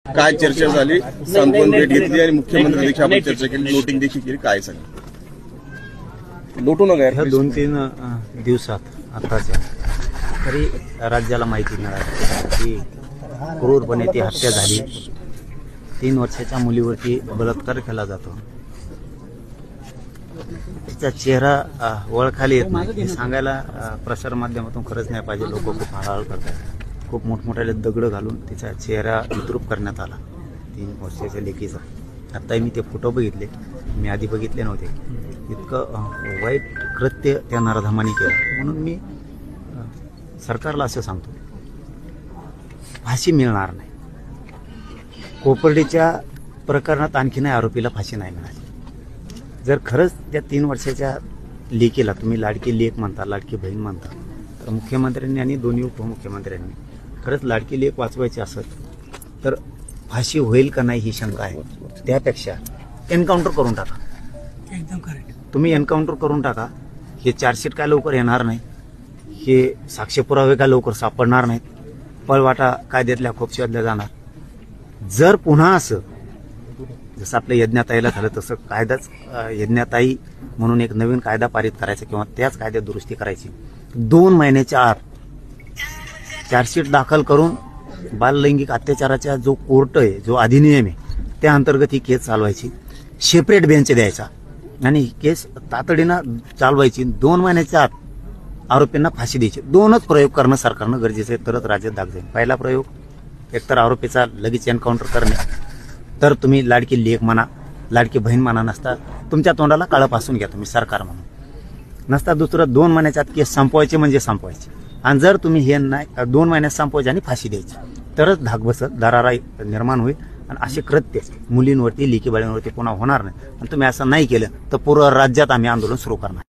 काय चर्चा झाली, सांत्वन भेट घेतली आणि मुख्यमंत्री देखील आपण चर्चा केली, नोटिंग देखील केली, काय सांगितलं? लोटू नका ह्या 2-3 दिवसात आताच्या तरी राज्याला माहिती मिळाली की क्रूरपणे ती हत्या झाली. 3 वर्षाच्या मुलीवरती बलात्कार केला जातो. तिचा चेहरा ओळखायला येत नाही हे सांगायला प्रसार माध्यमातून खरंच नाही पाहिजे. लोक खूप हळहळ करतात. खूप मोठमोठ्याले दगड घालून तिचा चेहरा विद्रूप करण्यात आला 3 वर्षाच्या लेकीचा. आत्ताही मी ते फोटो बघितले, मी आधी बघितले नव्हते. इतकं वाईट कृत्य त्या नराधमाने केलं. म्हणून मी सरकारला असं सांगतो, फाशी मिळणार नाही. कोपर्डीच्या प्रकरणात आणखीनही आरोपीला फाशी नाही मिळाली. जर खरंच त्या 3 वर्षाच्या लेकीला तुम्ही लाडकी लेक म्हणता, लाडकी बहीण म्हणता, तर मुख्यमंत्र्यांनी आणि दोन्ही उपमुख्यमंत्र्यांनी खरंच लाडकी लेक वाचवायची असत तर फाशी होईल का नाही ही शंका आहे. त्यापेक्षा एन्काउंटर करून टाका. एकदम करेक्ट. तुम्ही एन्काउंटर करून टाका. हे चार्जशीट काय लवकर येणार नाही, हे साक्ष पुरावे काय लवकर सापडणार नाहीत, पळवाटा कायद्यातल्या खूप शोधल्या जाणार. जर पुन्हा असं जसं आपल्या यज्ञाताईला झालं तसं कायदाच यज्ञाताई म्हणून एक नवीन कायदा पारित करायचा किंवा त्याच कायद्यात दुरुस्ती करायची. 2 महिन्याच्या आत चार्जशीट दाखल करून बाललैंगिक अत्याचाराचा जो कोर्ट आहे, जो अधिनियम आहे, त्या अंतर्गत ही केस चालवायची. सेपरेट बेंच द्यायचा आणि ही केस तातडीनं चालवायची. 2 महिन्याच्या आत आरोपींना फाशी द्यायची. 2च प्रयोग करणं सरकारनं गरजेचं आहे, तरच राज्यात दाग जाईल. पहिला प्रयोग एकतर आरोपीचा लगेच एन्काउंटर करणे, तर तुम्ही लाडकी लेक म्हणा, लाडकी बहीण म्हणा, नसता तुमच्या तोंडाला काळं पासून घ्या तुम्ही सरकार म्हणून. नसता दुसरं 2 महिन्याच्या आत केस संपवायचे म्हणजे संपवायचे. आणि जर तुम्ही हे नाही 2 महिन्यात संपवायचे आणि फाशी द्यायची, तरच धाक बसत, दरारा निर्माण होईल आणि असे कृत्य मुलींवरती, लेकी बाळींवरती पुन्हा होणार नाही. आणि तुम्ही असं नाही केलं तर पूर्ण राज्यात आम्ही आंदोलन सुरू करणार.